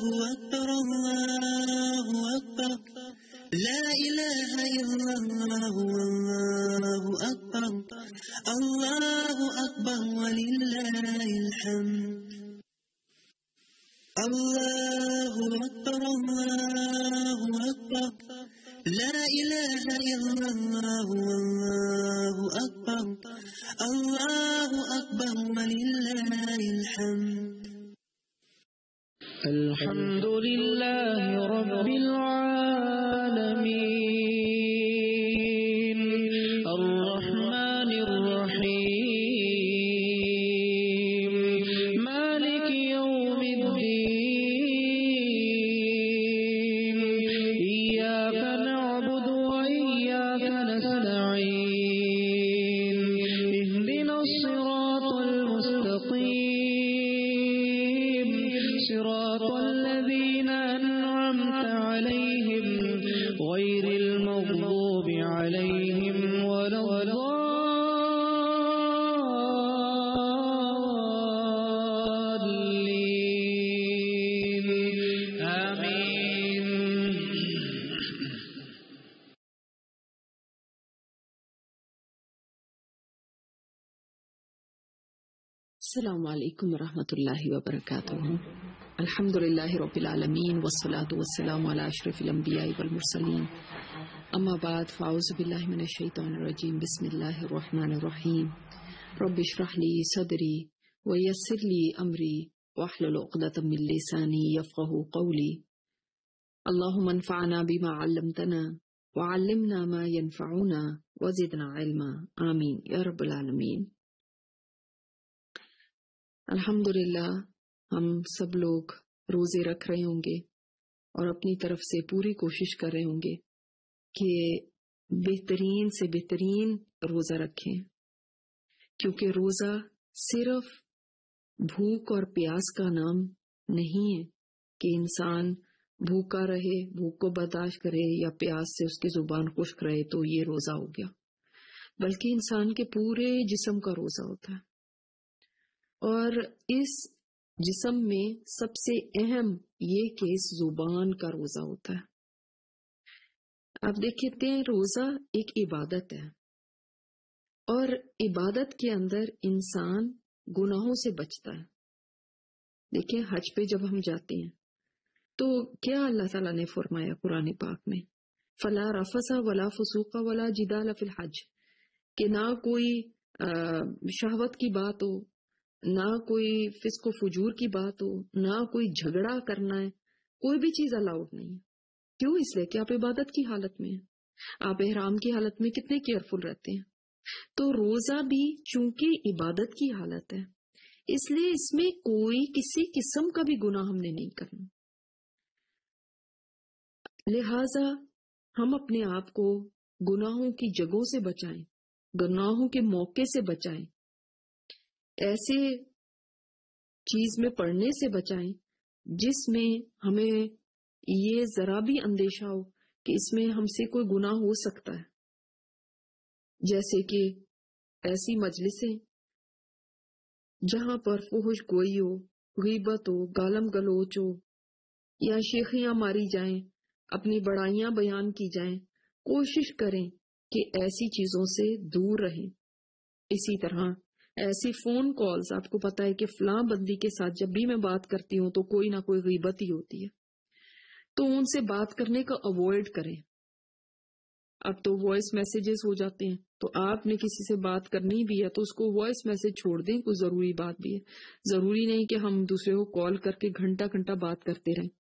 أكبر الله أكبر لا إله إلا الله والله أكبر الله أكبر ولله الحمد الله أكبر الله أكبر لا إله إلا الله والله أكبر الله أكبر ولله الحمد الحمد لله رب العالمين الرحمن الرحيم مالك يوم الدين إياك نعبد وإياك نستعين اهدنا الصراط المستقيم صراط الذين أنعمت عليهم غير المغضوب عليهم ولا الضالين آمين. السلام علیکم ورحمۃ اللہ وبرکاتہ. الحمد للہ رب العالمین والصلاة والسلام علی اشرف الانبیاء والمرسلین اما بعد فاعوذ باللہ من الشیطان الرجیم بسم اللہ الرحمن الرحیم رب اشرح لی صدری ویسر لی امری واحلل عقدۃ من لسانی یفقهوا قولی اللهم انفعنا بما علمتنا وعلمنا ما ينفعنا وزدنا علما آمین یا رب العالمین. الحمدللہ ہم سب لوگ روزے رکھ رہے ہوں گے اور اپنی طرف سے پوری کوشش کر رہے ہوں گے کہ بہترین سے بہترین روزہ رکھیں، کیونکہ روزہ صرف بھوک اور پیاس کا نام نہیں ہے کہ انسان بھوکا رہے، بھوک کو برداشت کرے یا پیاس سے اس کی زبان خشک رہے تو یہ روزہ ہو گیا، بلکہ انسان کے پورے جسم کا روزہ ہوتا ہے. اور اس جسم میں سب سے اہم یہ کہ اس زبان کا روزہ ہوتا ہے. آپ دیکھتے ہیں روزہ ایک عبادت ہے، اور عبادت کے اندر انسان گناہوں سے بچتا ہے. دیکھیں حج پہ جب ہم جاتے ہیں تو کیا اللہ تعالیٰ نے فرمایا قرآن پاک میں، فلا رفث ولا فسوق ولا جدال فی الحج، کہ نہ کوئی شہوت کی بات ہو، نہ کوئی فسق و فجور کی بات ہو، نہ کوئی جھگڑا کرنا ہے، کوئی بھی چیز الاؤڈ نہیں ہے. کیوں؟ اس لیے کہ آپ عبادت کی حالت میں ہیں، آپ احرام کی حالت میں کتنے کیئرفل رہتے ہیں. تو روزہ بھی چونکہ عبادت کی حالت ہے، اس لیے اس میں کوئی کسی قسم کا بھی گناہ ہم نے نہیں کرنا. لہذا ہم اپنے آپ کو گناہوں کی جگہوں سے بچائیں، گناہوں کے موقع سے بچائیں، ایسے چیز میں پڑھنے سے بچائیں جس میں ہمیں یہ ذرا بھی اندیشہ ہو کہ اس میں ہم سے کوئی گناہ ہو سکتا ہے. جیسے کہ ایسی مجلسیں جہاں پر فحش گوئی ہو، غیبت ہو، گالم گلوچ ہو، یا شیخیاں ماری جائیں، اپنی بڑائیاں بیان کی جائیں. کوشش کریں کہ ایسی چیزوں سے دور رہیں. اسی طرح ایسی فون کالز، آپ کو پتا ہے کہ فلاں بندی کے ساتھ جب بھی میں بات کرتی ہوں تو کوئی نہ کوئی غیبت ہی ہوتی ہے، تو ان سے بات کرنے کا اوائڈ کریں. اب تو وائس میسیجز ہو جاتے ہیں، تو آپ نے کسی سے بات کرنی بھی ہے تو اس کو وائس میسج چھوڑ دیں، کوئی ضروری بات بھی ہے. ضروری نہیں کہ ہم دوسرے کو کال کر کے گھنٹہ گھنٹہ بات کرتے رہیں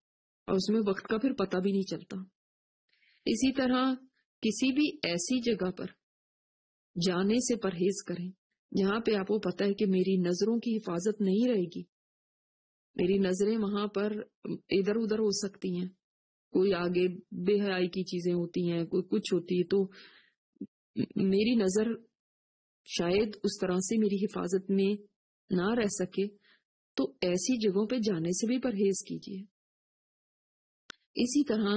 اور اس میں وقت کا پھر پتہ بھی نہیں چلتا. اسی طرح کسی بھی ایسی جگہ پر جانے سے پرہیز کریں جہاں پہ آپ کو پتا ہے کہ میری نظروں کی حفاظت نہیں رہے گی. میری نظریں وہاں پر ادھر ادھر ہو سکتی ہیں، کوئی آگے بے حیائی کی چیزیں ہوتی ہیں، کوئی کچھ ہوتی ہے، تو میری نظر شاید اس طرح سے میری حفاظت میں نہ رہ سکے، تو ایسی جگہوں پہ جانے سے بھی پرہیز کیجیے. اسی طرح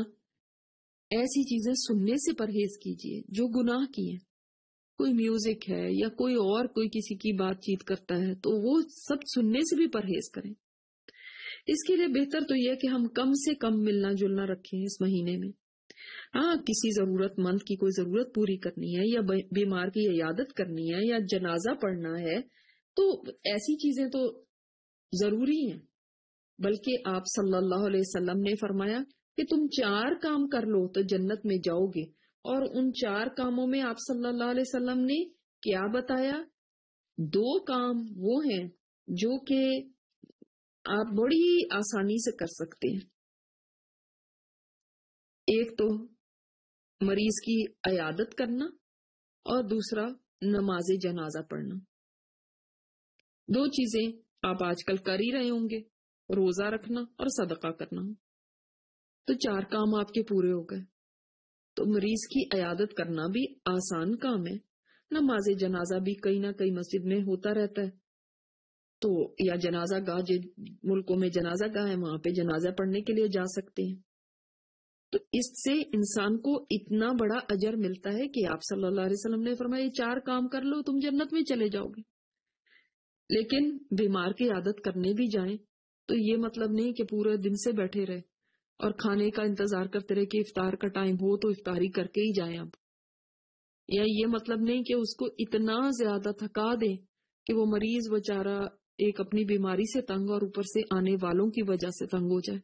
ایسی چیزیں سننے سے پرہیز کیجیے جو گناہ کی ہیں. کوئی میوزک ہے یا کوئی اور کوئی کسی کی بات چیت کرتا ہے تو وہ سب سننے سے بھی پرہیز کریں. اس کے لیے بہتر تو یہ ہے کہ ہم کم سے کم ملنا جلنا رکھیں اس مہینے میں. ہاں کسی ضرورت مند کی کوئی ضرورت پوری کرنی ہے یا بیمار کی عیادت کرنی ہے یا جنازہ پڑھنا ہے تو ایسی چیزیں تو ضروری ہیں. بلکہ آپ صلی اللہ علیہ وسلم نے فرمایا کہ تم 4 کام کر لو تو جنت میں جاؤ گے. اور ان 4 کاموں میں آپ صلی اللہ علیہ وسلم نے کیا بتایا؟ 2 کام وہ ہیں جو کہ آپ بڑی آسانی سے کر سکتے ہیں. ایک تو مریض کی عیادت کرنا اور دوسرا نماز جنازہ پڑھنا. 2 چیزیں آپ آج کل کر ہی رہے ہوں گے، روزہ رکھنا اور صدقہ کرنا. تو 4 کام آپ کے پورے ہو گئے. تو مریض کی عیادت کرنا بھی آسان کام ہے. نماز جنازہ بھی کہیں نہ کہیں مسجد میں ہوتا رہتا ہے، تو یا جنازہ گاہ جن ملکوں میں جنازہ گاہ ہے وہاں پہ جنازہ پڑھنے کے لیے جا سکتے ہیں. تو اس سے انسان کو اتنا بڑا اجر ملتا ہے کہ آپ صلی اللہ علیہ وسلم نے فرمایا یہ 4 کام کر لو تم جنت میں چلے جاؤ گے. لیکن بیمار کی عادت کرنے بھی جائیں تو یہ مطلب نہیں کہ پورے دن سے بیٹھے رہے اور کھانے کا انتظار کرتے رہے کہ افطار کا ٹائم ہو تو افطاری کر کے ہی جائیں. اب یا یہ مطلب نہیں کہ اس کو اتنا زیادہ تھکا دیں کہ وہ مریض بیچارہ ایک اپنی بیماری سے تنگ اور اوپر سے آنے والوں کی وجہ سے تنگ ہو جائے.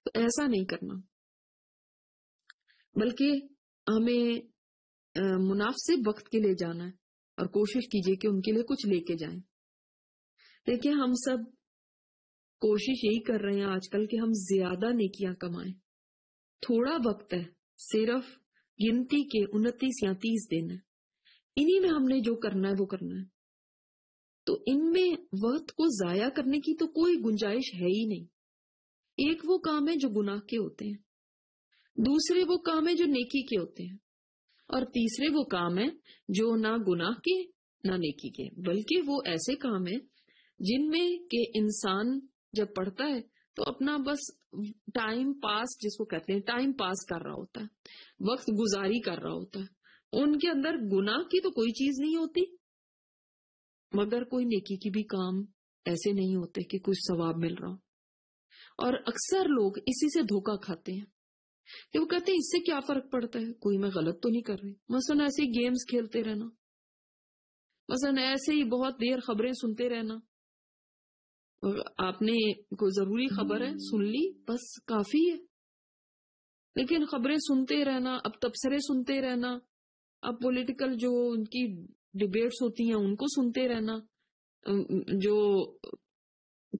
تو ایسا نہیں کرنا، بلکہ ہمیں مناسب وقت کے لیے جانا ہے اور کوشش کیجیے کہ ان کے لیے کچھ لے کے جائیں. دیکھیں ہم سب کوشش یہی کر رہے ہیں آج کل کہ ہم زیادہ نیکیاں کمائیں. تھوڑا وقت ہے، صرف گنتی کے 29 یا 30 دن ہے، انہی میں ہم نے جو کرنا ہے وہ کرنا ہے. تو ان میں وقت کو ضائع کرنے کی تو کوئی گنجائش ہے ہی نہیں. ایک وہ کام ہے جو گناہ کے ہوتے ہیں، دوسرے وہ کام ہے جو نیکی کے ہوتے ہیں، اور تیسرے وہ کام ہے جو نہ گناہ کے نہ نیکی کے، بلکہ وہ ایسے کام ہیں جن میں کہ انسان جب پڑھتا ہے تو اپنا بس ٹائم پاس، جس کو کہتے ہیں ٹائم پاس کر رہا ہوتا ہے، وقت گزاری کر رہا ہوتا ہے. ان کے اندر گناہ کی تو کوئی چیز نہیں ہوتی، مگر کوئی نیکی کی بھی کام ایسے نہیں ہوتے کہ کچھ ثواب مل رہا ہو. اور اکثر لوگ اسی سے دھوکہ کھاتے ہیں کہ وہ کہتے ہیں اس سے کیا فرق پڑتا ہے، کوئی میں غلط تو نہیں کر رہی. مثلا ایسے ہی گیمز کھیلتے رہنا، مثلا ایسے ہی بہت دیر خبریں سنتے رہنا. آپ نے کوئی ضروری خبر ہے سن لی بس کافی ہے، لیکن خبریں سنتے رہنا، اب تبصرے سنتے رہنا، اب پولیٹیکل جو ان کی ڈیبیٹس ہوتی ہیں ان کو سنتے رہنا، جو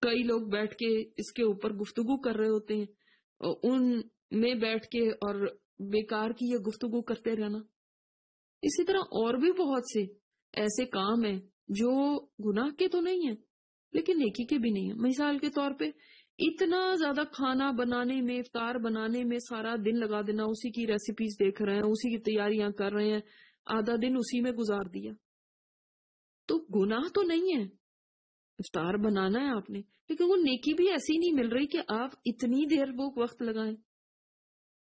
کئی لوگ بیٹھ کے اس کے اوپر گفتگو کر رہے ہوتے ہیں ان میں بیٹھ کے اور بیکار کی یہ گفتگو کرتے رہنا. اسی طرح اور بھی بہت سے ایسے کام ہیں جو گناہ کے تو نہیں ہیں لیکن نیکی کے بھی نہیں ہیں. مثال کے طور پہ اتنا زیادہ کھانا بنانے میں، افطار بنانے میں سارا دن لگا دینا، اسی کی ریسیپیز دیکھ رہے ہیں، اسی کی تیاریاں کر رہے ہیں، آدھا دن اسی میں گزار دیا. تو گناہ تو نہیں ہے، افطار بنانا ہے آپ نے، لیکن وہ نیکی بھی ایسی نہیں مل رہی کہ آپ اتنی دیر وہ وقت لگائیں.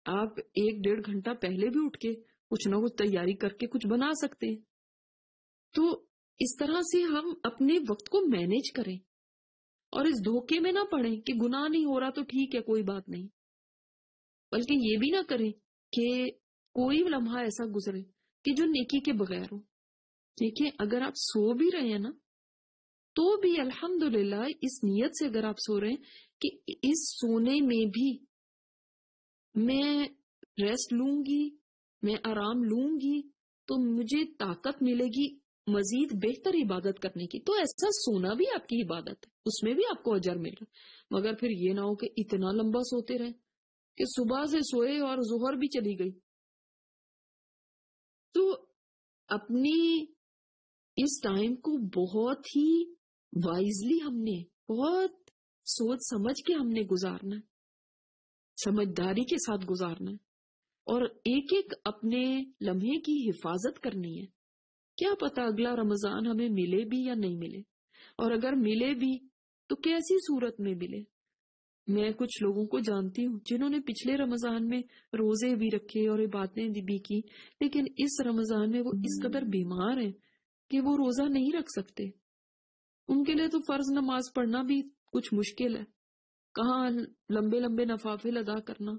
آپ 1-1.5 گھنٹہ پہلے بھی اٹھ کے کچھ نہ کچھ تیاری کر کے کچھ بنا سکتے ہیں. تو اس طرح سے ہم اپنے وقت کو مینج کریں اور اس دھوکے میں نہ پڑیں کہ گناہ نہیں ہو رہا تو ٹھیک ہے کوئی بات نہیں، بلکہ یہ بھی نہ کریں کہ کوئی لمحہ ایسا گزرے کہ جو نیکی کے بغیر ہو. دیکھیں اگر آپ سو بھی رہے ہیں نا تو بھی الحمدللہ اس نیت سے اگر آپ سو رہے ہیں کہ اس سونے میں بھی میں ریسٹ لوں گی، میں آرام لوں گی تو مجھے طاقت ملے گی مزید بہتر عبادت کرنے کی، تو ایسا سونا بھی آپ کی عبادت ہے، اس میں بھی آپ کو اجر مل رہا ہے. مگر پھر یہ نہ ہو کہ اتنا لمبا سوتے رہے کہ صبح سے سوئے اور ظہر بھی چلی گئی. تو اپنی اس ٹائم کو بہت ہی وائزلی ہم نے بہت سوچ سمجھ کے ہم نے گزارنا ہے، سمجھداری کے ساتھ گزارنا ہے، اور ایک ایک اپنے لمحے کی حفاظت کرنی ہے. کیا پتا اگلا رمضان ہمیں ملے بھی یا نہیں ملے، اور اگر ملے بھی تو کیسی صورت میں ملے. میں کچھ لوگوں کو جانتی ہوں جنہوں نے پچھلے رمضان میں روزے بھی رکھے اور عبادتیں بھی کی، لیکن اس رمضان میں وہ اس قدر بیمار ہیں کہ وہ روزہ نہیں رکھ سکتے. ان کے لیے تو فرض نماز پڑھنا بھی کچھ مشکل ہے. کہاں لمبے لمبے نوافل ادا کرنا.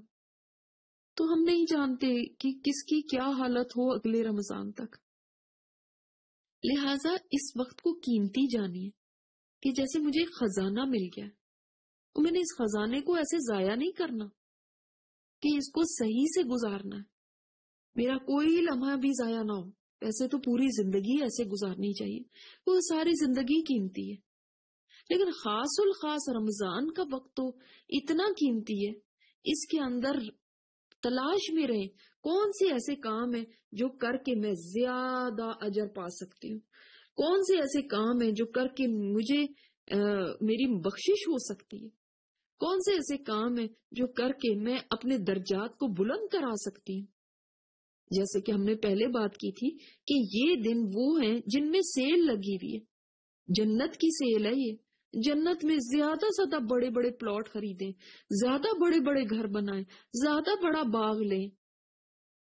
تو ہم نہیں جانتے کہ کس کی کیا حالت ہو اگلے رمضان تک. لہٰذا اس وقت کو قیمتی جانیے کہ جیسے مجھے خزانہ مل گیا تو میں نے اس خزانے کو ایسے ضائع نہیں کرنا کہ اس کو صحیح سے گزارنا ہے. میرا کوئی لمحہ بھی ضائع نہ ہو. ایسے تو پوری زندگی ایسے گزارنی چاہیے، وہ ساری زندگی قیمتی ہے. لیکن خاص الخاص رمضان کا وقت تو اتنا قیمتی ہے، اس کے اندر تلاش میں رہیں کون سے ایسے کام ہیں جو کر کے میں زیادہ اجر پا سکتی ہوں، کون سے ایسے کام ہیں جو کر کے مجھے میری بخشش ہو سکتی ہے، کون سے ایسے کام ہیں جو کر کے میں اپنے درجات کو بلند کرا سکتی ہوں. جیسے کہ ہم نے پہلے بات کی تھی کہ یہ دن وہ ہیں جن میں سیل لگی ہوئی ہے، جنت کی سیل ہے. یہ جنت میں زیادہ سے زیادہ بڑے بڑے پلاٹ خریدیں، زیادہ بڑے بڑے گھر بنائیں، زیادہ بڑا باغ لیں.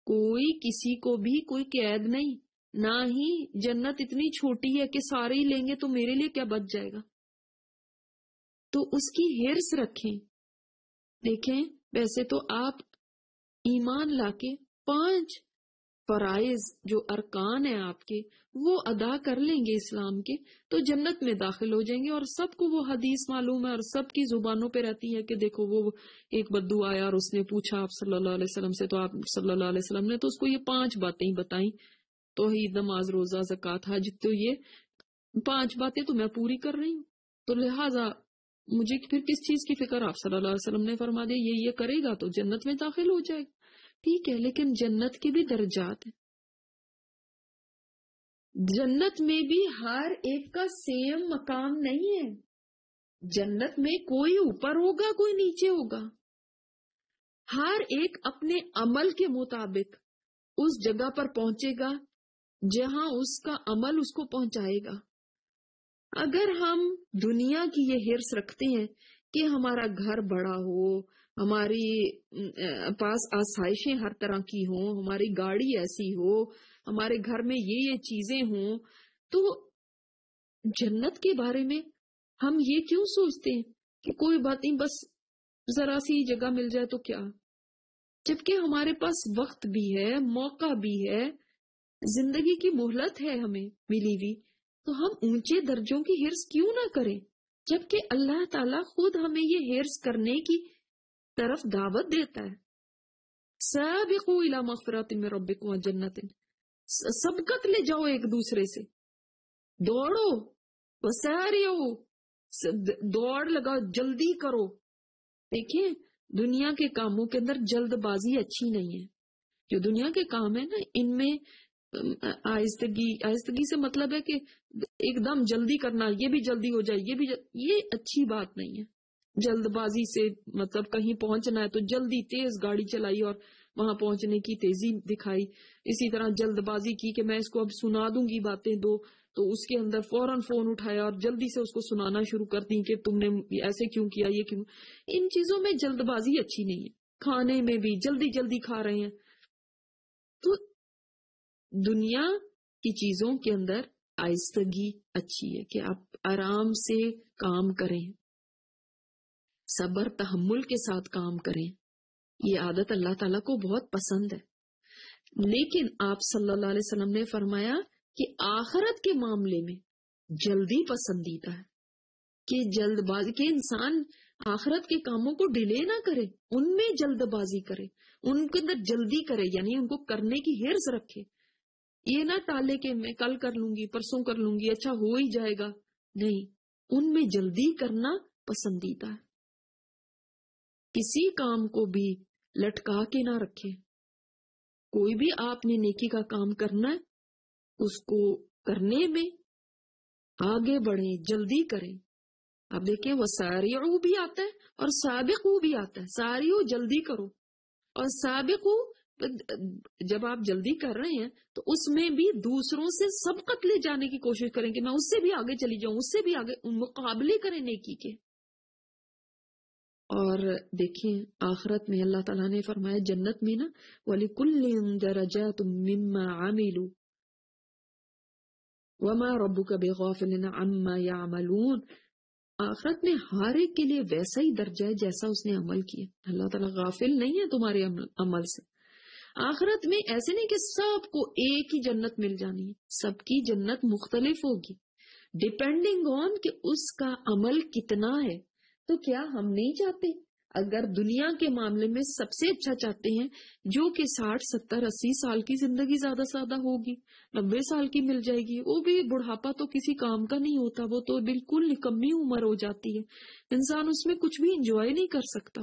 کوئی کسی کو بھی کوئی قید نہیں، نہ ہی جنت اتنی چھوٹی ہے کہ سارے ہی لیں گے تو میرے لیے کیا بچ جائے گا. تو اس کی ہرس رکھیں. دیکھیں ویسے تو آپ ایمان لا کے 5 فرائض جو ارکان ہیں آپ کے وہ ادا کر لیں گے اسلام کے تو جنت میں داخل ہو جائیں گے. اور سب کو وہ حدیث معلوم ہے اور سب کی زبانوں پہ رہتی ہے کہ دیکھو وہ ایک بدو آیا اور اس نے پوچھا آپ صلی اللہ علیہ وسلم سے، تو آپ صلی اللہ علیہ وسلم نے تو اس کو یہ 5 باتیں بتائیں، توحید، نماز، روزہ، زکوٰۃ، حج. تو یہ 5 باتیں تو میں پوری کر رہی ہوں، تو لہٰذا مجھے پھر کس چیز کی فکر. آپ صلی اللہ علیہ وسلم نے فرما دیا یہ کرے گا تو جنت میں داخل ہو جائے گا. ٹھیک ہے، لیکن جنت کے بھی درجات ہیں. جنت میں بھی ہر ایک کا سیم مقام نہیں ہے. جنت میں کوئی اوپر ہوگا کوئی نیچے ہوگا. ہر ایک اپنے عمل کے مطابق اس جگہ پر پہنچے گا جہاں اس کا عمل اس کو پہنچائے گا. اگر ہم دنیا کی یہ ہرس رکھتے ہیں کہ ہمارا گھر بڑا ہو، ہماری پاس آسائشیں ہر طرح کی ہوں، ہماری گاڑی ایسی ہو، ہمارے گھر میں یہ چیزیں ہوں، تو جنت کے بارے میں ہم یہ کیوں سوچتے ہیں کہ کوئی بات نہیں، بس ذرا سی جگہ مل جائے تو کیا. جبکہ ہمارے پاس وقت بھی ہے، موقع بھی ہے، زندگی کی مہلت ہے ہمیں ملی ہوئی، تو ہم اونچے درجوں کی ہرس کیوں نہ کریں جبکہ اللہ تعالیٰ خود ہمیں یہ ہرس کرنے کی طرف دعوت دیتا ہے. سابقوا الی مغفرۃ من ربکم وجنۃ، سبقت لے جاؤ ایک دوسرے سے، دوڑو، وسارعوا، دوڑ لگاؤ، جلدی کرو. دیکھیں دنیا کے کاموں کے اندر جلد بازی اچھی نہیں ہے. جو دنیا کے کام ہے نا ان میں آہستگی سے مطلب ہے کہ ایک دم جلدی کرنا، یہ بھی جلدی ہو جائے، یہ اچھی بات نہیں ہے. جلد بازی سے مطلب کہیں پہنچنا ہے تو جلدی تیز گاڑی چلائی اور وہاں پہنچنے کی تیزی دکھائی. اسی طرح جلد بازی کی کہ میں اس کو اب سنا دوں گی باتیں 2، تو اس کے اندر فوراً فون اٹھایا اور جلدی سے اس کو سنانا شروع کر دی کہ تم نے ایسے کیوں کیا، یہ کیوں. ان چیزوں میں جلد بازی اچھی نہیں ہے. کھانے میں بھی جلدی جلدی کھا رہے ہیں. تو دنیا کی چیزوں کے اندر آہستگی اچھی ہے کہ آپ آرام سے کام کریں، صبر تحمل کے ساتھ کام کریں. یہ عادت اللہ تعالیٰ کو بہت پسند ہے. لیکن آپ صلی اللہ علیہ وسلم نے فرمایا کہ آخرت کے معاملے میں جلدی پسندیدہ ہے، کہ جلد بازی کہ انسان آخرت کے کاموں کو ڈیلے نہ کرے، ان میں جلد بازی کرے، ان کے اندر جلدی کرے، یعنی ان کو کرنے کی ہرس رکھے. یہ نہ ٹالے کہ میں کل کر لوں گی، پرسوں کر لوں گی، اچھا ہو ہی جائے گا. نہیں، ان میں جلدی کرنا پسندیدہ ہے. کسی کام کو بھی لٹکا کے نہ رکھے. کوئی بھی آپ نے نیکی کا کام کرنا ہے اس کو کرنے میں آگے بڑھیں، جلدی کریں. آپ دیکھیں وہ سارعوا بھی آتا ہے اور سابقوا بھی آتا ہے. سارعوا جلدی کرو، اور سابقوا جب آپ جلدی کر رہے ہیں تو اس میں بھی دوسروں سے سبقت لے جانے کی کوشش کریں کہ میں اس سے بھی آگے چلی جاؤں، اس سے بھی آگے، مقابلے کریں نیکی کے. اور دیکھیں آخرت میں اللہ تعالیٰ نے فرمایا جنت میں نا وَلِكُلٍّ دَرَجَاتٌ مِّمَّا عَمِلُوا وَمَا رَبُّكَ بِغَافِلٍ عَمَّا يَعْمَلُونَ. آخرت میں ہر ایک کے لیے ویسا ہی درجہ ہے جیسا اس نے عمل کیا. اللہ تعالیٰ غافل نہیں ہے تمہارے عمل سے. آخرت میں ایسے نہیں کہ سب کو ایک ہی جنت مل جانی ہے، سب کی جنت مختلف ہوگی ڈیپینڈنگ آن کہ اس کا عمل کتنا ہے. تو کیا ہم نہیں چاہتے اگر دنیا کے معاملے میں سب سے اچھا چاہتے ہیں جو کہ 60 70 80 سال کی زندگی زیادہ سے زیادہ ہوگی، 90 سال کی مل جائے گی، وہ بھی بڑھاپا تو کسی کام کا نہیں ہوتا، وہ تو بالکل نکمی عمر ہو جاتی ہے، انسان اس میں کچھ بھی انجوائے نہیں کر سکتا.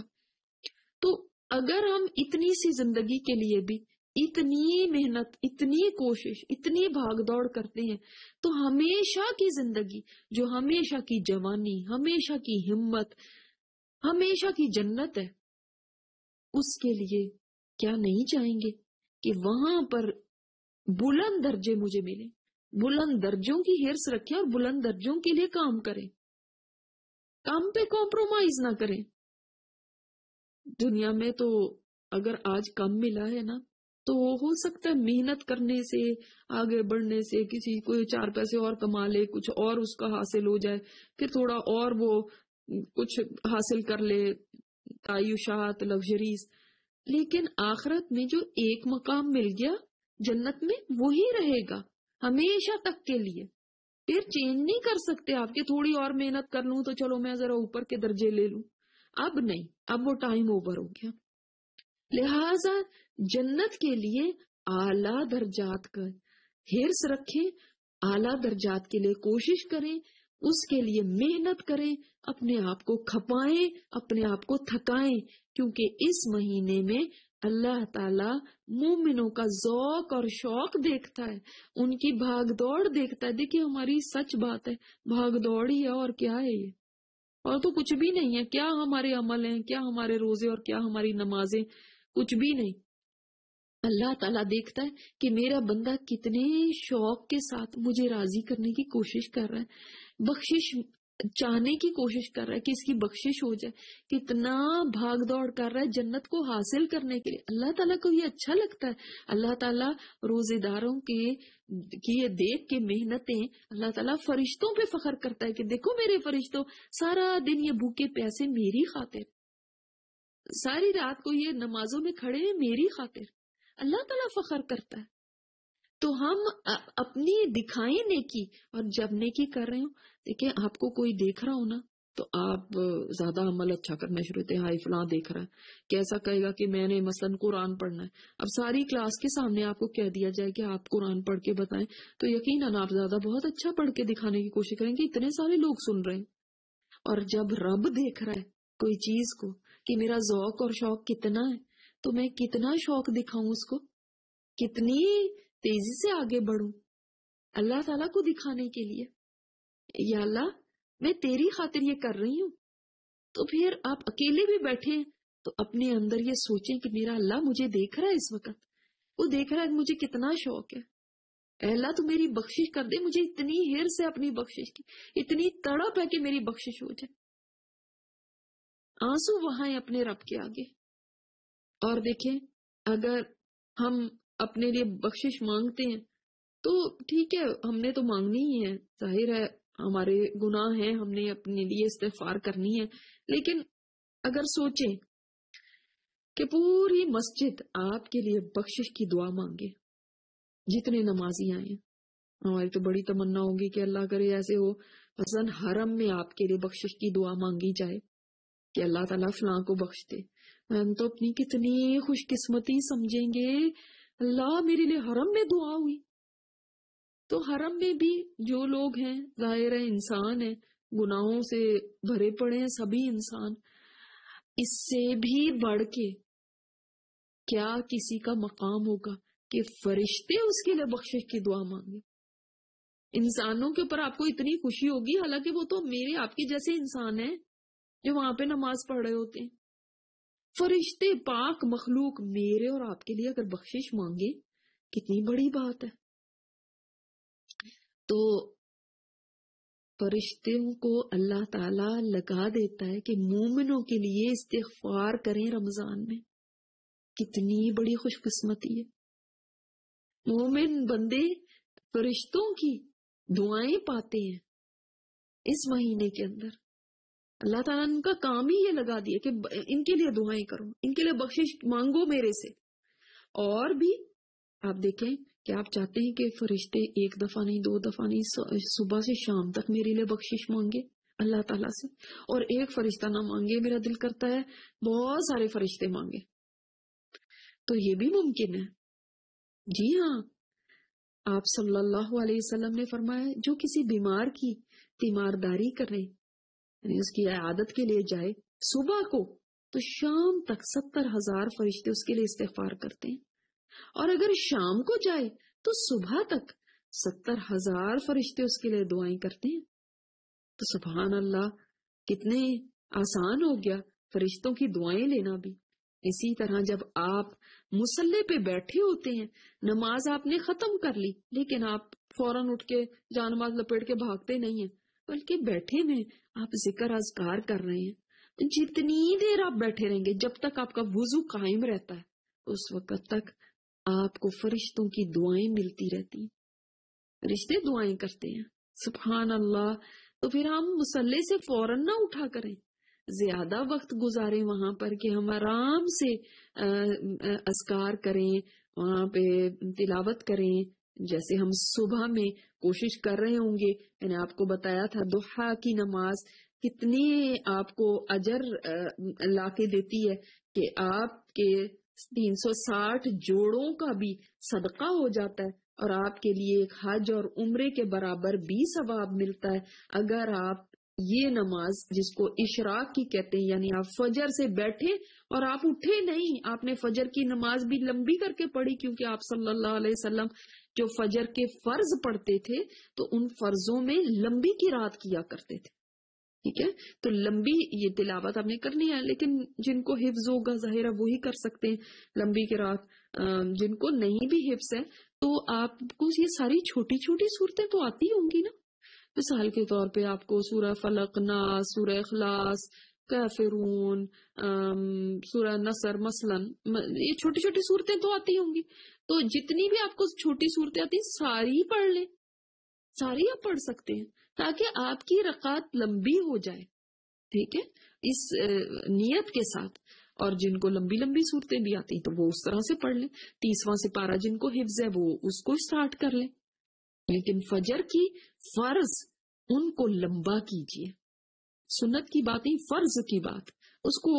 تو اگر ہم اتنی سی زندگی کے لیے بھی اتنی محنت، اتنی کوشش، اتنی بھاگ دوڑ کرتے ہیں تو ہمیشہ کی زندگی، جو ہمیشہ کی جوانی، ہمیشہ کی ہمت، ہمیشہ کی جنت ہے، اس کے لیے کیا نہیں چاہیں گے کہ وہاں پر بلند درجے مجھے ملے، بلند درجوں کی ہرس رکھیں اور بلند درجوں کے لیے کام کریں، کام پہ کمپرومائز نہ کریں. دنیا میں تو اگر آج کم ملا ہے نا تو ہو سکتا ہے محنت کرنے سے، آگے بڑھنے سے، کسی کو 4 پیسے اور کما لے، کچھ اور اس کا حاصل ہو جائے، پھر تھوڑا اور وہ کچھ حاصل کر لے، تعیشات، لگژریز. لیکن آخرت میں جو ایک مقام مل گیا جنت میں وہی رہے گا ہمیشہ تک کے لیے، پھر چینج نہیں کر سکتے آپ کہ تھوڑی اور محنت کر لوں تو چلو میں ذرا اوپر کے درجے لے لوں. اب نہیں، اب وہ ٹائم اوور ہو گیا. لہذا جنت کے لیے اعلیٰ درجات کا ہرس رکھیں، اعلیٰ درجات کے لیے کوشش کریں، اس کے لیے محنت کریں، اپنے آپ کو کھپائیں، اپنے آپ کو تھکائیں، کیونکہ اس مہینے میں اللہ تعالی مومنوں کا ذوق اور شوق دیکھتا ہے، ان کی بھاگ دوڑ دیکھتا ہے. دیکھیے ہماری سچ بات ہے، بھاگ دوڑ ہی ہے، اور کیا ہے یہ، اور تو کچھ بھی نہیں ہے. کیا ہمارے عمل ہیں، کیا ہمارے روزے اور کیا ہماری نمازیں، کچھ بھی نہیں. اللہ تعالیٰ دیکھتا ہے کہ میرا بندہ کتنے شوق کے ساتھ مجھے راضی کرنے کی کوشش کر رہا ہے، بخشش چاہنے کی کوشش کر رہا ہے کہ اس کی بخشش ہو جائے، کتنا بھاگ دوڑ کر رہا ہے جنت کو حاصل کرنے کے لیے. اللہ تعالیٰ کو یہ اچھا لگتا ہے. اللہ تعالیٰ روزے داروں کی یہ دیکھ کے محنتیں، اللہ تعالیٰ فرشتوں پہ فخر کرتا ہے کہ دیکھو میرے فرشتوں سارا دن یہ بھوکے پیاسے میری خاطر، ساری رات کو یہ نمازوں میں کھڑے ہیں میری خاطر. اللہ تعالیٰ فخر کرتا ہے. تو ہم اپنی دکھائیں نیکی، اور جب نیکی کر رہے ہوں، دیکھیں آپ کو کوئی دیکھ رہا ہو نا تو آپ زیادہ عمل اچھا کرنا شروع ہوتے ہیں. ہائی فلاں دیکھ رہا ہے، کیسا کہے گا کہ میں نے مثلاً قرآن پڑھنا ہے. اب ساری کلاس کے سامنے آپ کو کہہ دیا جائے کہ آپ قرآن پڑھ کے بتائیں تو یقیناً آپ زیادہ بہت اچھا پڑھ کے دکھانے کی کوشش کریں گے، اتنے سارے لوگ سن رہے ہیں. اور جب رب دیکھ رہا ہے کوئی چیز کو کہ میرا ذوق اور شوق کتنا ہے، تو میں کتنا شوق دکھاؤں اس کو، کتنی تیزی سے آگے بڑھوں اللہ تعالیٰ کو دکھانے کے لیے. یا اللہ میں تیری خاطر یہ کر رہی ہوں. تو پھر آپ اکیلے بھی بیٹھے ہیں تو اپنے اندر یہ سوچیں کہ میرا اللہ مجھے دیکھ رہا ہے، اس وقت وہ دیکھ رہا ہے مجھے کتنا شوق ہے. اے اللہ تو میری بخشش کر دے، مجھے اتنی ہرس ہے اپنی بخشش کی، اتنی تڑپ ہے کہ میری بخشش ہو جائے. آنسو وہاں اپنے رب کے آگے. اور دیکھیں اگر ہم اپنے لیے بخشش مانگتے ہیں تو ٹھیک ہے، ہم نے تو مانگنی ہی ہے، ظاہر ہے ہمارے گناہ ہیں، ہم نے اپنے لیے استغفار کرنی ہے. لیکن اگر سوچیں کہ پوری مسجد آپ کے لیے بخشش کی دعا مانگے، جتنے نمازی آئے ہیں، ہماری تو بڑی تمنا ہوگی کہ اللہ کرے ایسے ہو مثلاً حرم میں آپ کے لیے بخشش کی دعا مانگی جائے کہ اللہ تعالیٰ فلاں کو بخش دے. ہم تو اپنی کتنی خوش قسمتی سمجھیں گے، اللہ میرے لیے حرم میں دعا ہوئی. تو حرم میں بھی جو لوگ ہیں ظاہر ہے انسان ہیں، گناہوں سے بھرے پڑے ہیں سبھی انسان. اس سے بھی بڑھ کے کیا کسی کا مقام ہوگا کہ فرشتے اس کے لیے بخشش کی دعا مانگے. انسانوں کے اوپر آپ کو اتنی خوشی ہوگی، حالانکہ وہ تو میرے آپ کے جیسے انسان ہیں جو وہاں پہ نماز پڑھ رہے ہوتے ہیں. فرشتے پاک مخلوق میرے اور آپ کے لیے اگر بخشش مانگے، کتنی بڑی بات ہے. تو فرشتوں کو اللہ تعالی لگا دیتا ہے کہ مومنوں کے لیے استغفار کریں رمضان میں. کتنی بڑی خوش قسمتی ہے. مومن بندے فرشتوں کی دعائیں پاتے ہیں اس مہینے کے اندر. اللہ تعالیٰ نے ان کا کام ہی یہ لگا دیا کہ ان کے لیے دعائیں کرو، ان کے لیے بخشش مانگو میرے سے. اور بھی آپ دیکھیں کہ آپ چاہتے ہیں کہ فرشتے ایک دفعہ نہیں، 2 دفعہ نہیں، صبح سے شام تک میرے لیے بخشش مانگے اللہ تعالیٰ سے، اور ایک فرشتہ نہ مانگے. میرا دل کرتا ہے بہت سارے فرشتے مانگے. تو یہ بھی ممکن ہے. جی ہاں، آپ صلی اللہ علیہ وسلم نے فرمایا جو کسی بیمار کی تیمارداری کرے، یعنی اس کی عیادت کے لیے جائے صبح کو، تو شام تک 70,000 فرشتے اس کے لیے استغفار کرتے ہیں. اور اگر شام کو جائے تو صبح تک 70,000 فرشتے اس کے لیے دعائیں کرتے ہیں. تو سبحان اللہ، کتنے آسان ہو گیا فرشتوں کی دعائیں لینا بھی. اسی طرح جب آپ مصلی پہ بیٹھے ہوتے ہیں، نماز آپ نے ختم کر لی، لیکن آپ فوراً اٹھ کے جان نماز لپیٹ کے بھاگتے نہیں ہیں، بلکہ بیٹھے میں آپ ذکر اذکار کر رہے ہیں. جتنی دیر آپ بیٹھے رہیں گے، جب تک آپ کا وضو قائم رہتا ہے، اس وقت تک آپ کو فرشتوں کی دعائیں ملتی رہتی ہیں. فرشتے دعائیں کرتے ہیں. سبحان اللہ. تو پھر ہم مصلی سے فوراً نہ اٹھا کریں، زیادہ وقت گزاریں وہاں پر کہ ہم آرام سے اذکار کریں، وہاں پہ تلاوت کریں. جیسے ہم صبح میں کوشش کر رہے ہوں گے، میں نے آپ کو بتایا تھا ضحیٰ کی نماز کتنی آپ کو اجر لا کے دیتی ہے کہ آپ کے 360 جوڑوں کا بھی صدقہ ہو جاتا ہے، اور آپ کے لیے ایک حج اور عمرے کے برابر بھی ثواب ملتا ہے اگر آپ یہ نماز، جس کو اشراق کی کہتے ہیں، یعنی آپ فجر سے بیٹھے اور آپ اٹھے نہیں، آپ نے فجر کی نماز بھی لمبی کر کے پڑھی، کیونکہ آپ صلی اللہ علیہ وسلم جو فجر کے فرض پڑھتے تھے تو ان فرضوں میں لمبی قرات کیا کرتے تھے. ٹھیک ہے، تو لمبی یہ تلاوت آپ نے کرنی ہے، لیکن جن کو حفظ ہوگا ظاہر ہے وہی کر سکتے ہیں لمبی قرات. جن کو نہیں بھی حفظ ہے تو آپ کو یہ ساری چھوٹی چھوٹی صورتیں تو آتی ہوں گی نا. مثال کے طور پہ آپ کو سورہ فلق، ناس، سورہ اخلاص، کافرون، سورہ نصر مثلاً، یہ چھوٹی چھوٹی صورتیں تو آتی ہوں گی. تو جتنی بھی آپ کو چھوٹی صورتیں آتی ہیں ساری پڑھ لیں، ساری آپ پڑھ سکتے ہیں تاکہ آپ کی رکعت لمبی ہو جائے. ٹھیک ہے، اس نیت کے ساتھ. اور جن کو لمبی لمبی صورتیں بھی آتی تو وہ اس طرح سے پڑھ لیں. 30واں سپارہ جن کو حفظ ہے وہ اس کو سٹارٹ کر لیں. لیکن فجر کی فرض ان کو لمبا کیجیے. سنت کی بات نہیں، فرض کی بات، اس کو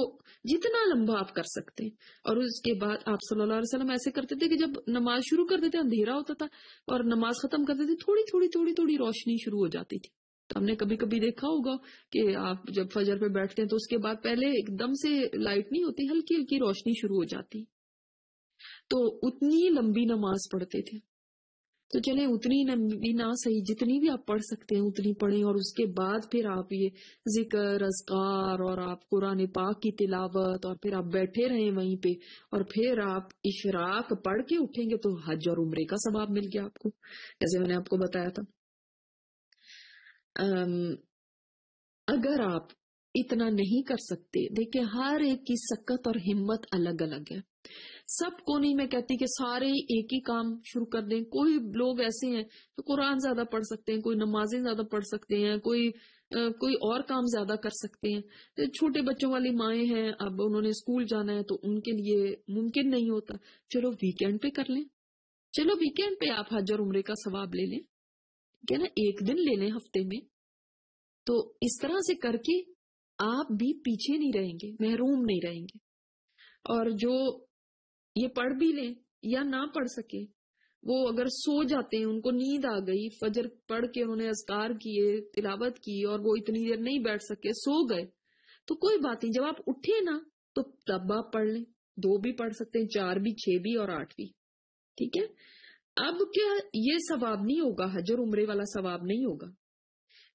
جتنا لمبا آپ کر سکتے ہیں. اور اس کے بعد آپ صلی اللہ علیہ وسلم ایسے کرتے تھے کہ جب نماز شروع کرتے تھے اندھیرا ہوتا تھا، اور نماز ختم کرتے تھے تھوڑی تھوڑی تھوڑی تھوڑی روشنی شروع ہو جاتی تھی. تو ہم نے کبھی کبھی دیکھا ہوگا کہ آپ جب فجر پہ بیٹھتے ہیں تو اس کے بعد پہلے ایک دم سے لائٹ نہیں ہوتی، ہلکی ہلکی روشنی شروع ہو جاتی. تو اتنی لمبی نماز پڑھتے تھے. تو چلیں اتنی بھی نہ صحیح، جتنی بھی آپ پڑھ سکتے ہیں اتنی پڑھیں. اور اس کے بعد پھر آپ یہ ذکر اذکار اور آپ قرآن پاک کی تلاوت، اور پھر آپ بیٹھے رہیں وہیں پہ، اور پھر آپ اشراق پڑھ کے اٹھیں گے تو حج اور عمرے کا ثواب مل گیا آپ کو، جیسے میں نے آپ کو بتایا تھا. اگر آپ اتنا نہیں کر سکتے، دیکھیں ہر ایک کی سکت اور ہمت الگ الگ ہے. سب کو نہیں میں کہتی کہ سارے ایک ہی کام شروع کر دیں. کوئی لوگ ایسے ہیں تو قرآن زیادہ پڑھ سکتے ہیں، کوئی نمازیں زیادہ پڑھ سکتے ہیں، کوئی اور کام زیادہ کر سکتے ہیں. چھوٹے بچوں والی مائیں ہیں، اب انہوں نے اسکول جانا ہے تو ان کے لیے ممکن نہیں ہوتا، چلو ویکینڈ پہ کر لیں. چلو ویکینڈ پہ آپ حج اور عمرے کا ثواب لے لیں، ٹھیک ہے نا، ایک دن لے لیں ہفتے میں. تو اس طرح سے کر کے آپ بھی پیچھے نہیں رہیں گے، محروم نہیں رہیں گے. اور جو یہ پڑھ بھی لیں یا نہ پڑھ سکے، وہ اگر سو جاتے ہیں، ان کو نیند آ گئی، فجر پڑھ کے انہوں نے اذکار کیے، تلاوت کی، اور وہ اتنی دیر نہیں بیٹھ سکے، سو گئے، تو کوئی بات نہیں. جب آپ اٹھے نا تو تب آپ پڑھ لیں. 2 بھی پڑھ سکتے ہیں، 4 بھی، 6 بھی، اور 8 بھی. ٹھیک ہے. اب کیا یہ ثواب نہیں ہوگا، حج اور عمرے والا ثواب نہیں ہوگا،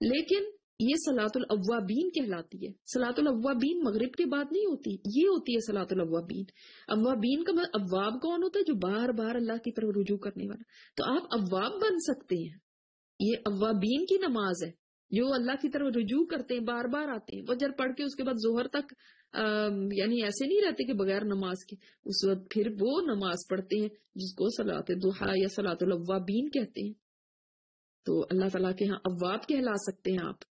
لیکن یہ صلاۃ الاوابین کہلاتی ہے. صلاۃ الاوابین مغرب کے بعد نہیں ہوتی، یہ ہوتی ہے صلاۃ الاوابین. اوابین کا مطلب، اواب کون ہوتا ہے؟ جو بار بار اللہ کی طرف رجوع کرنے والا. تو آپ اواب بن سکتے ہیں. یہ اوابین کی نماز ہے، جو اللہ کی طرف رجوع کرتے ہیں، بار بار آتے ہیں. فجر پڑھ کے اس کے بعد ظہر تک یعنی ایسے نہیں رہتے کہ بغیر نماز کے، اس وقت پھر وہ نماز پڑھتے ہیں جس کو صلاۃ ضحیٰ یا صلاۃ الاوابین کہتے ہیں. تو اللہ تعالیٰ کے ہاں اواب کہلا سکتے ہیں آپ.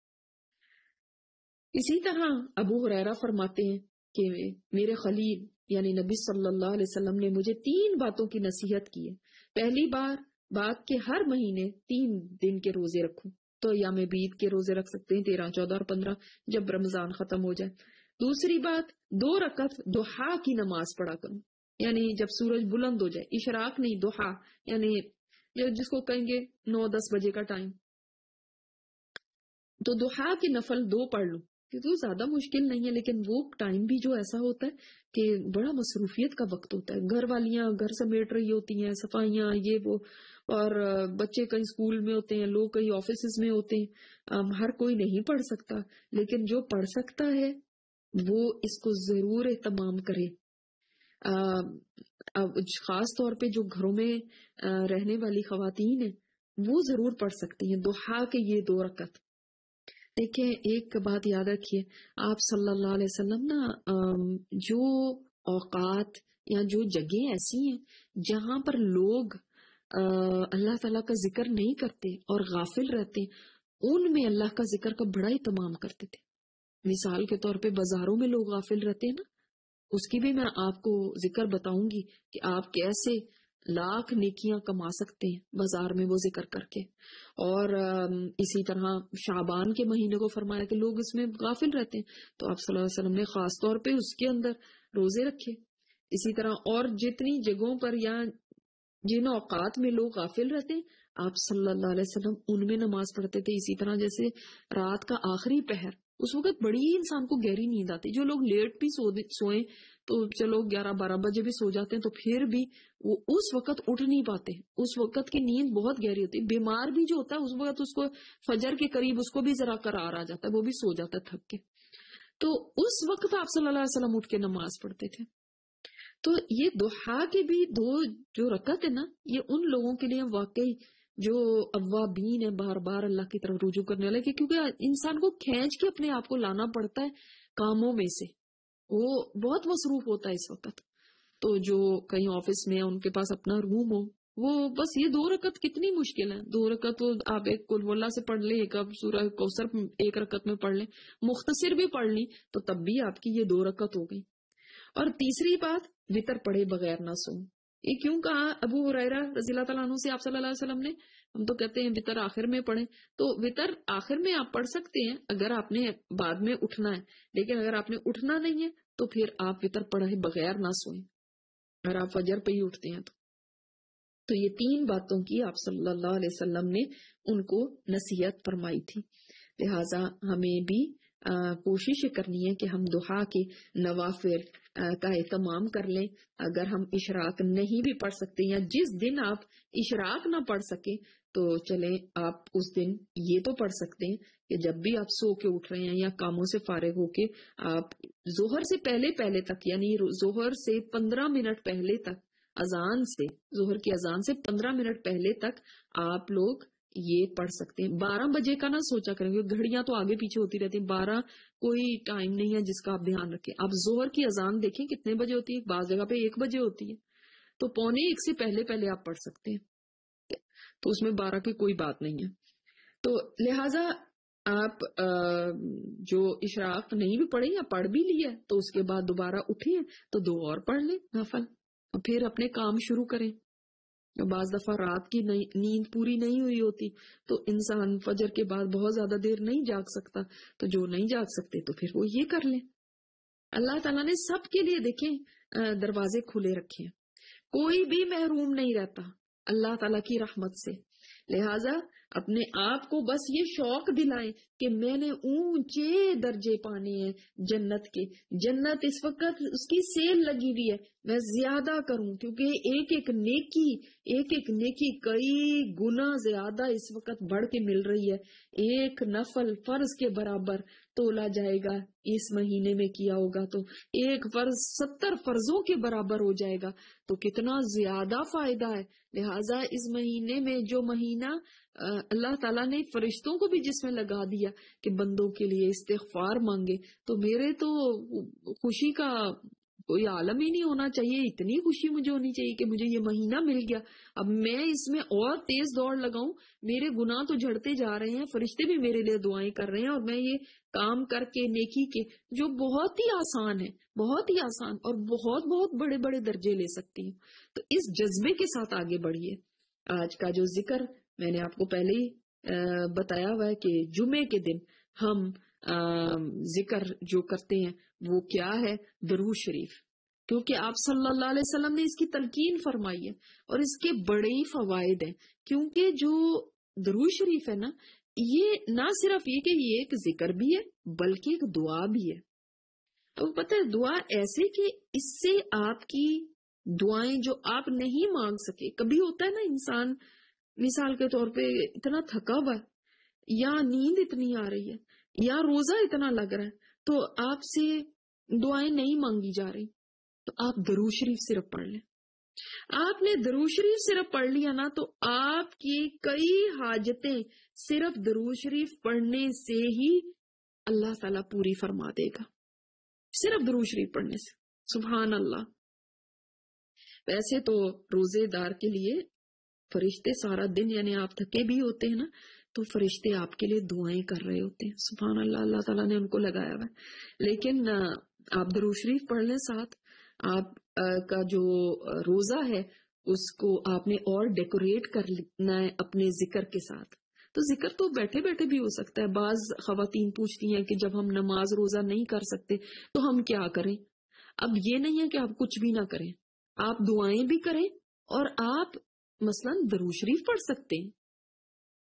اسی طرح ابو ہریرہ فرماتے ہیں کہ میرے خلیل یعنی نبی صلی اللہ علیہ وسلم نے مجھے 3 باتوں کی نصیحت کی ہے. پہلی بات کہ ہر مہینے 3 دن کے روزے رکھوں. تو ایام بیت کے روزے رکھ سکتے ہیں 13، 14 اور 15 جب رمضان ختم ہو جائے. دوسری بات 2 رکعت ضحیٰ کی نماز پڑھا کروں، یعنی جب سورج بلند ہو جائے، اشراق نہیں ضحیٰ، یعنی جس کو کہیں گے 9-10 بجے کا ٹائم، تو ضحیٰ کی نفل 2 پڑھ لوں. تو زیادہ مشکل نہیں ہے، لیکن وہ ٹائم بھی جو ایسا ہوتا ہے کہ بڑا مصروفیت کا وقت ہوتا ہے. گھر والیاں گھر سمیٹ رہی ہوتی ہیں، صفائیاں یہ وہ، اور بچے کہیں اسکول میں ہوتے ہیں، لوگ کہیں آفیسز میں ہوتے ہیں. ہر کوئی نہیں پڑھ سکتا، لیکن جو پڑھ سکتا ہے وہ اس کو ضرور اہتمام کرے. خاص طور پہ جو گھروں میں رہنے والی خواتین ہیں وہ ضرور پڑھ سکتی ہیں ضحیٰ کے یہ 2 رکعت. دیکھیں ایک بات یاد رکھیے، آپ صلی اللہ علیہ وسلم نا جو اوقات یا جو جگہیں ایسی ہیں جہاں پر لوگ اللہ تعالیٰ کا ذکر نہیں کرتے اور غافل رہتے، ان میں اللہ کا ذکر کا بڑا اہتمام کرتے تھے. مثال کے طور پہ بازاروں میں لوگ غافل رہتے ہیں نا، اس کی بھی میں آپ کو ذکر بتاؤں گی کہ آپ کیسے لاکھ نیکیاں کما سکتے ہیں بازار میں وہ ذکر کر کے. اور اسی طرح شعبان کے مہینے کو فرمایا کہ لوگ اس میں غافل رہتے ہیں، تو آپ صلی اللہ علیہ وسلم نے خاص طور پہ اس کے اندر روزے رکھے. اسی طرح اور جتنی جگہوں پر یا جن اوقات میں لوگ غافل رہتے ہیں آپ صلی اللہ علیہ وسلم ان میں نماز پڑھتے تھے. اسی طرح جیسے رات کا آخری پہر، اس وقت بڑی انسان کو گہری نیند آتی. جو لوگ لیٹ بھی سوئیں تو چلو 11-12 بجے بھی سو جاتے ہیں، تو پھر بھی وہ اس وقت اٹھ نہیں پاتے، اس وقت کی نیند بہت گہری ہوتی ہے. بیمار بھی جو ہوتا ہے اس وقت اس کو فجر کے قریب اس کو بھی ذرا قرار آ جاتا ہے، وہ بھی سو جاتا ہے تھک کے. تو اس وقت آپ صلی اللہ علیہ وسلم اٹھ کے نماز پڑھتے تھے. تو یہ ضحیٰ کے بھی 2 جو رکعت ہے نا، یہ ان لوگوں کے لیے واقعی جو اوابین ہے، بار بار اللہ کی طرف رجوع کرنے والے، کیونکہ انسان کو کھینچ کے اپنے آپ کو لانا پڑتا ہے کاموں میں سے، وہ بہت مصروف ہوتا ہے اس وقت. تو جو کہیں آفس میں ان کے پاس اپنا روم ہو، وہ بس یہ 2 رکعت کتنی مشکل ہے. 2 رکعت وہ آپ ایک قل واللہ سے پڑھ لیں، ایک اب سورہ کوثر 1 رکعت میں پڑھ لیں، مختصر بھی پڑھ لیں تو تب بھی آپ کی یہ 2 رکعت ہو گئی. اور تیسری بات وطر پڑھے بغیر نہ سو. یہ کیوں کہا ابو ہریرہ رضی اللہ تعالیٰ عنہ سے آپ صلی اللہ علیہ وسلم نے؟ ہم تو کہتے ہیں وطر آخر میں پڑھیں، تو وطر آخر میں آپ پڑھ سکتے ہیں اگر آپ نے بعد میں اٹھنا ہے، لیکن اگر آپ نے اٹھنا نہیں ہے تو پھر آپ وطر پڑھے بغیر نہ سوئیں اگر آپ فجر پہ ہی اٹھتے ہیں تو یہ 3 باتوں کی آپ صلی اللہ علیہ وسلم نے ان کو نصیحت فرمائی تھی. لہٰذا ہمیں بھی کوشش کرنی ہے کہ ہم ضحیٰ کے نوافل کا اہتمام کر لیں. اگر ہم اشراق نہیں بھی پڑھ سکتے یا جس دن آپ اشراق نہ پڑھ سکیں تو چلیں آپ اس دن یہ تو پڑھ سکتے ہیں کہ جب بھی آپ سو کے اٹھ رہے ہیں یا کاموں سے فارغ ہو کے آپ ظہر سے پہلے تک، یعنی ظہر سے 15 منٹ پہلے تک، اذان سے، ظہر کی اذان سے 15 منٹ پہلے تک آپ لوگ یہ پڑھ سکتے ہیں. 12 بجے کا نہ سوچا کریں گے، گھڑیاں تو آگے پیچھے ہوتی رہتی ہیں، 12 کوئی ٹائم نہیں ہے جس کا آپ دھیان رکھیں. آپ ظہر کی اذان دیکھیں کتنے بجے ہوتی ہے، بعض جگہ پہ 1 بجے ہوتی ہے، تو 1:45 سے پہلے آپ پڑھ سکتے ہیں، تو اس میں 12 کی کوئی بات نہیں ہے. تو لہٰذا آپ جو اشراق نہیں بھی پڑھیں یا پڑھ بھی لیا تو اس کے بعد دوبارہ اٹھیں تو 2 اور پڑھ لیں نفل، پھر اپنے کام شروع کریں. بعض دفعہ رات کی نیند پوری نہیں ہوئی ہوتی تو انسان فجر کے بعد بہت زیادہ دیر نہیں جاگ سکتا، تو جو نہیں جاگ سکتے تو پھر وہ یہ کر لیں. اللہ تعالیٰ نے سب کے لیے دیکھیں دروازے کھلے رکھے ہیں، کوئی بھی محروم نہیں رہتا اللہ تعالیٰ کی رحمت سے. لہٰذا اپنے آپ کو بس یہ شوق دلائیں کہ میں نے اونچے درجے پانے ہیں جنت کے. جنت اس وقت اس کی سیل لگی ہوئی ہے، میں زیادہ کروں، کیونکہ ایک ایک نیکی کئی گنا زیادہ اس وقت بڑھ کے مل رہی ہے. ایک نفل فرض کے برابر تولا جائے گا، اس مہینے میں کیا ہوگا تو ایک فرض 70 فرضوں کے برابر ہو جائے گا، تو کتنا زیادہ فائدہ ہے. لہٰذا اس مہینے میں جو مہینہ اللہ تعالیٰ نے فرشتوں کو بھی جس میں لگا دیا کہ بندوں کے لیے استغفار مانگے، تو میرے تو خوشی کا کوئی عالم ہی نہیں ہونا چاہیے، اتنی خوشی مجھے ہونی چاہیے کہ مجھے یہ مہینہ مل گیا، اب میں اس میں اور تیز دوڑ لگاؤں، میرے گناہ تو جھڑتے جا رہے ہیں، فرشتے بھی میرے لیے دعائیں کر رہے ہیں، اور میں یہ کام کر کے نیکی کے جو بہت ہی آسان ہے، بہت ہی آسان اور بہت بہت بڑے بڑے درجے لے سکتی ہوں، تو اس جذبے کے ساتھ آگے بڑھیے۔ آج کا جو ذکر میں نے آپ کو پہلے ہی بتایا ہوا ہے کہ جمعے کے دن ہم ذکر جو کرتے ہیں وہ کیا ہے؟ درود شریف، کیونکہ آپ صلی اللہ علیہ وسلم نے اس کی تلقین فرمائی ہے اور اس کے بڑے ہی فوائد ہیں، کیونکہ جو درود شریف ہے نا، یہ نہ صرف یہ کہ یہ ایک ذکر بھی ہے بلکہ ایک دعا بھی ہے۔ تو پتہ ہے دعا ایسے کہ اس سے آپ کی دعائیں جو آپ نہیں مانگ سکے، کبھی ہوتا ہے نا انسان مثال کے طور پہ اتنا تھکا ہوا ہے یا نیند اتنی آ رہی ہے یا روزہ اتنا لگ رہا ہے تو آپ سے دعائیں نہیں مانگی جا رہی، تو آپ درود شریف صرف پڑھ لیں۔ آپ نے درود شریف صرف پڑھ لیا نا تو آپ کی کئی حاجتیں صرف درود شریف پڑھنے سے ہی اللہ تعالیٰ پوری فرما دے گا، صرف درود شریف پڑھنے سے۔ سبحان اللہ۔ ویسے تو روزے دار کے لیے فرشتے سارا دن، یعنی آپ تھکے بھی ہوتے ہیں نا تو فرشتے آپ کے لیے دعائیں کر رہے ہوتے ہیں، سبحان اللہ، اللہ تعالیٰ نے ان کو لگایا ہوا ہے۔ لیکن آپ درود شریف پڑھ لیں ساتھ، آپ کا جو روزہ ہے اس کو آپ نے اور ڈیکوریٹ کرنا ہے اپنے ذکر کے ساتھ۔ تو ذکر تو بیٹھے بیٹھے بھی ہو سکتا ہے۔ بعض خواتین پوچھتی ہیں کہ جب ہم نماز روزہ نہیں کر سکتے تو ہم کیا کریں؟ اب یہ نہیں ہے کہ آپ کچھ بھی نہ کریں، آپ دعائیں بھی کریں اور آپ مثلاً درود شریف پڑھ سکتے ہیں۔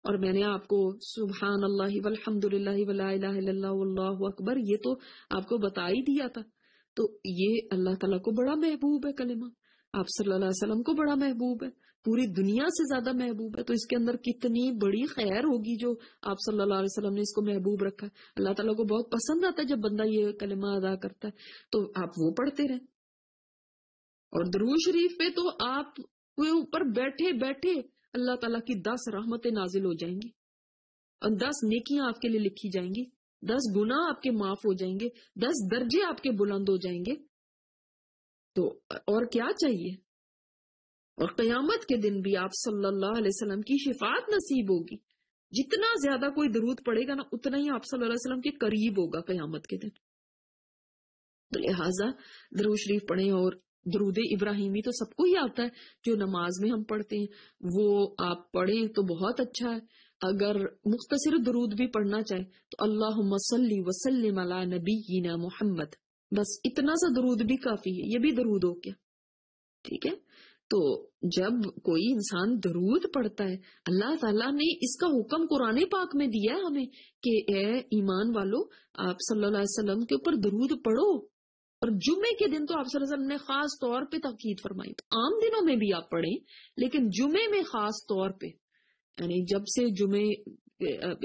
اور میں نے آپ کو سبحان اللہ والحمد للہ ولا الہ الا اللہ واللہ اکبر یہ تو آپ کو بتا ہی دیا تھا، تو یہ اللہ تعالیٰ کو بڑا محبوب ہے کلمہ، آپ صلی اللہ علیہ وسلم کو بڑا محبوب ہے، پوری دنیا سے زیادہ محبوب ہے، تو اس کے اندر کتنی بڑی خیر ہوگی جو آپ صلی اللہ علیہ وسلم نے اس کو محبوب رکھا ہے۔ اللہ تعالیٰ کو بہت پسند آتا ہے جب بندہ یہ کلمہ ادا کرتا ہے، تو آپ وہ پڑھتے رہیں۔ اور درود شریف پہ تو آپ کے اوپر بیٹھے بیٹھے اللہ تعالیٰ کی 10 رحمتیں نازل ہو جائیں گی اور 10 نیکیاں آپ کے لیے لکھی جائیں گی، 10 گناہ آپ کے معاف ہو جائیں گے، 10 درجے آپ کے بلند ہو جائیں گے، تو اور کیا چاہیے؟ اور قیامت کے دن بھی آپ صلی اللہ علیہ وسلم کی شفاعت نصیب ہوگی۔ جتنا زیادہ کوئی درود پڑے گا نا اتنا ہی آپ صلی اللہ علیہ وسلم کے قریب ہوگا قیامت کے دن۔ تو لہٰذا درود شریف پڑھیں، اور درود ابراہیمی تو سب کو ہی آتا ہے جو نماز میں ہم پڑھتے ہیں، وہ آپ پڑھیں تو بہت اچھا ہے۔ اگر مختصر درود بھی پڑھنا چاہیں تو اللہم صلی وسلم علی نبینا محمد، بس اتنا سا درود بھی کافی ہے، یہ بھی درود ہو گیا، ٹھیک ہے۔ تو جب کوئی انسان درود پڑھتا ہے، اللہ تعالیٰ نے اس کا حکم قرآن پاک میں دیا ہے ہمیں کہ اے ایمان والو آپ صلی اللہ علیہ وسلم کے اوپر درود پڑھو، اور جمعے کے دن تو آپ صلی اللہ علیہ وسلم نے خاص طور پہ تاکید فرمائی، عام دنوں میں بھی آپ پڑھیں لیکن جمعے میں خاص طور پہ، یعنی جب سے جمعے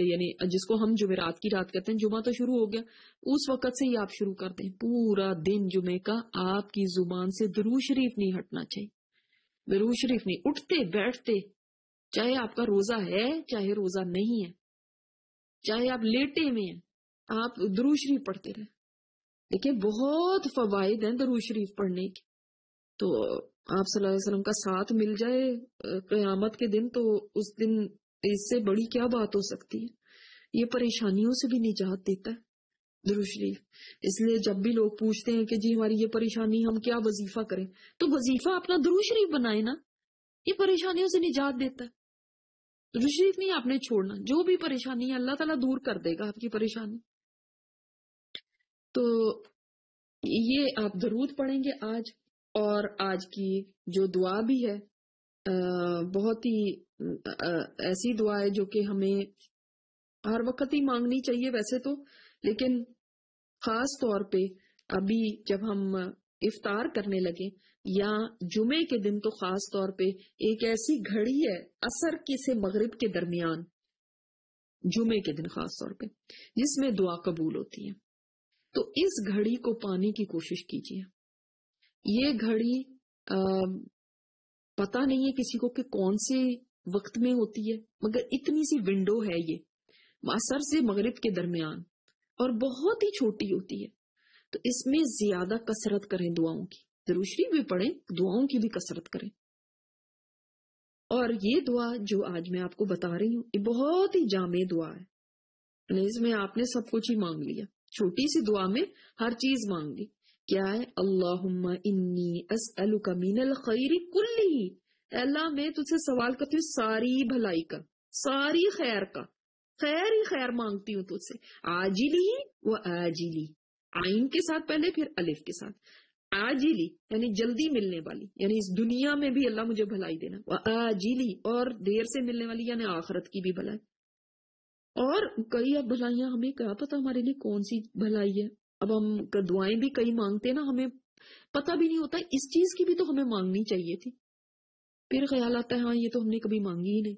یعنی جس کو ہم جمعرات کی رات کہتے ہیں، جمعہ تو شروع ہو گیا، اس وقت سے ہی آپ شروع کر دیں، پورا دن جمعے کا آپ کی زبان سے درود شریف نہیں ہٹنا چاہیے، درود شریف نہیں، اٹھتے بیٹھتے، چاہے آپ کا روزہ ہے چاہے روزہ نہیں ہے، چاہے آپ لیٹے میں ہیں، آپ درود شریف پڑھتے رہیں۔ دیکھیں بہت فوائد ہیں درود شریف پڑھنے کے، تو آپ صلی اللہ علیہ وسلم کا ساتھ مل جائے قیامت کے دن تو اس دن اس سے بڑی کیا بات ہو سکتی ہے۔ یہ پریشانیوں سے بھی نجات دیتا ہے درود شریف۔ اس لیے جب بھی لوگ پوچھتے ہیں کہ جی ہماری یہ پریشانی، ہم کیا وظیفہ کریں، تو وظیفہ اپنا درود شریف بنائے نا، یہ پریشانیوں سے نجات دیتا ہے۔ درود شریف نہیں آپ نے چھوڑنا، جو بھی پریشانی ہے اللہ تعالیٰ دور کر دے گا آپ کی پریشانی۔ تو یہ آپ درود پڑھیں گے آج، اور آج کی جو دعا بھی ہے بہت ہی ایسی دعا ہے جو کہ ہمیں ہر وقت ہی مانگنی چاہیے ویسے تو، لیکن خاص طور پہ ابھی جب ہم افطار کرنے لگے یا جمعے کے دن تو خاص طور پہ ایک ایسی گھڑی ہے عصر کے سے مغرب کے درمیان، جمعے کے دن خاص طور پہ جس میں دعا قبول ہوتی ہے، تو اس گھڑی کو پانے کی کوشش کیجیے۔ یہ گھڑی پتہ نہیں ہے کسی کو کہ کون سے وقت میں ہوتی ہے، مگر اتنی سی ونڈو ہے یہ عصر سے مغرب کے درمیان، اور بہت ہی چھوٹی ہوتی ہے، تو اس میں زیادہ کثرت کریں دعاؤں کی، درود شریف بھی پڑھیں، دعاؤں کی بھی کثرت کریں. اور یہ دعا جو آج میں آپ کو بتا رہی ہوں یہ بہت ہی جامع دعا ہے. اس میں آپ نے سب کچھ ہی مانگ لیا، چھوٹی سی دعا میں ہر چیز مانگ لی. کیا ہے؟ اللہم انی اسألک من الخیر کلہ، اے اللہ میں تجھ سے سوال کرتی ہوں ساری بھلائی کا، ساری خیر کا، خیر ہی خیر مانگتی ہوں تجھ سے. عاجلی و آجلی، عین کے ساتھ پہلے پھر الف کے ساتھ. عاجلی یعنی جلدی ملنے والی، یعنی اس دنیا میں بھی اللہ مجھے بھلائی دینا. و آجلی اور دیر سے ملنے والی یعنی آخرت کی بھی بھلائی. اور کئی اب بھلائیاں ہمیں کیا پتا ہمارے لیے کون سی بھلائی ہے. اب ہم دعائیں بھی کئی مانگتے نا، ہمیں پتہ بھی نہیں ہوتا اس چیز کی بھی تو ہمیں مانگنی چاہیے تھی. پھر خیال آتا ہے ہاں یہ تو ہم نے کبھی مانگی ہی نہیں.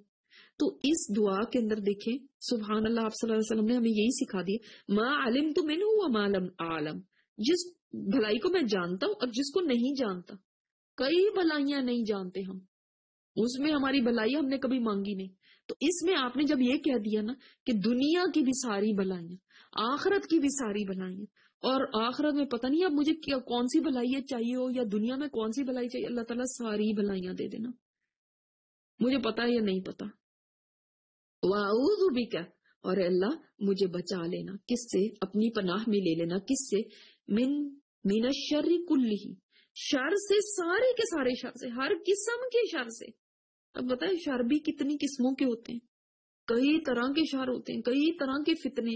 تو اس دعا کے اندر دیکھیں سبحان اللہ، آپ صلی اللہ علیہ وسلم نے ہمیں یہی سکھا دیا، ما علمت منہ وما لم اعلم، جس بھلائی کو میں جانتا ہوں اور جس کو نہیں جانتا. کئی بھلائیاں نہیں جانتے ہم، اس میں ہماری بھلائی ہم نے کبھی مانگی نہیں. تو اس میں آپ نے جب یہ کہہ دیا نا کہ دنیا کی بھی ساری بھلائیاں، آخرت کی بھی ساری بھلائیاں، اور آخرت میں پتہ نہیں اب مجھے کون سی بھلائی چاہیے ہو یا دنیا میں کون سی بھلائی چاہیے، اللہ تعالیٰ ساری بھلائیاں دے دینا، مجھے پتا ہے یا نہیں پتا. وَأَعُوذُ بِكَ، اور اللہ مجھے بچا لینا، کس سے؟ اپنی پناہ میں لے لینا، کس سے؟ من الشر کلہ، شر سے، سارے کے سارے شر سے، ہر قسم کے شر سے. اب بتائیں شر بھی کتنی قسموں کے ہوتے ہیں، کئی طرح کے شر ہوتے ہیں، کئی طرح کے فتنے.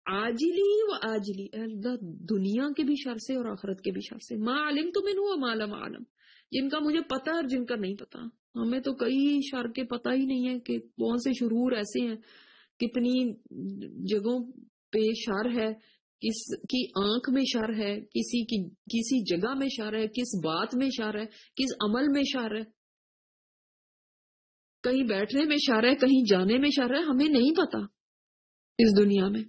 عاجلی و آجلی، اللہ دنیا کے بھی شر سے اور آخرت کے بھی شر سے. ما علمت منہ وما لم اعلم، جن کا مجھے پتا اور جن کا نہیں پتا. ہمیں تو کئی شر کے پتہ ہی نہیں ہے کہ کون سے شرور ایسے ہیں، کتنی جگہوں پہ شر ہے، کس کی آنکھ میں شر ہے، کسی جگہ میں شر ہے، کس بات میں شر ہے، کس عمل میں شر ہے، کہیں بیٹھنے میں شر ہے، کہیں جانے میں شر ہے، ہمیں نہیں پتا اس دنیا میں.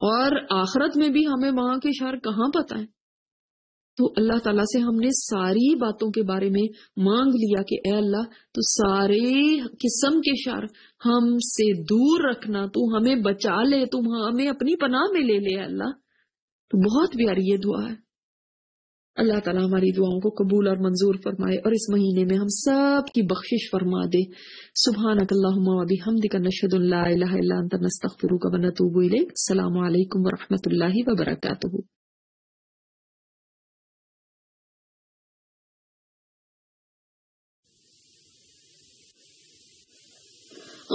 اور آخرت میں بھی ہمیں وہاں کے شر کہاں پتا ہے. تو اللہ تعالیٰ سے ہم نے ساری باتوں کے بارے میں مانگ لیا کہ اے اللہ تو سارے قسم کے شر ہم سے دور رکھنا، تو ہمیں بچا لے، تم ہمیں اپنی پناہ میں لے لے اللہ. تو بہت پیاری یہ دعا ہے. اللہ تعالیٰ ہماری دعاؤں کو قبول اور منظور فرمائے اور اس مہینے میں ہم سب کی بخشش فرما دے. سبحانک اللہم و بحمدک، نشہد ان لا الہ الا انت، نستغفرک و نتوب الیک. السلام علیکم ورحمۃ اللہ وبرکاتہ.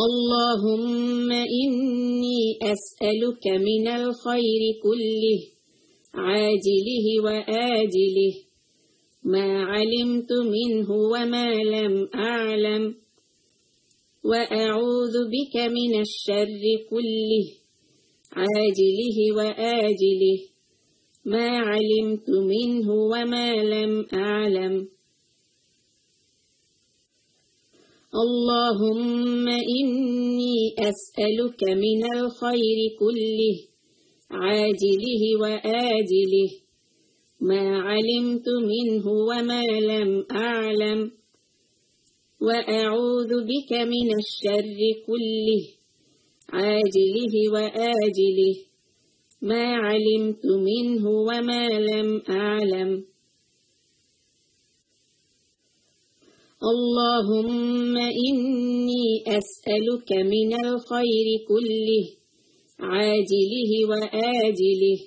اللهم إني أسألك من الخير كله عاجله وآجله ما علمت منه وما لم أعلم وأعوذ بك من الشر كله عاجله وآجله ما علمت منه وما لم أعلم. اللهم إني أسألك من الخير كله عاجله وآجله ما علمت منه وما لم أعلم وأعوذ بك من الشر كله عاجله وآجله ما علمت منه وما لم أعلم. اللهم إني أسألك من الخير كله عاجله وآجله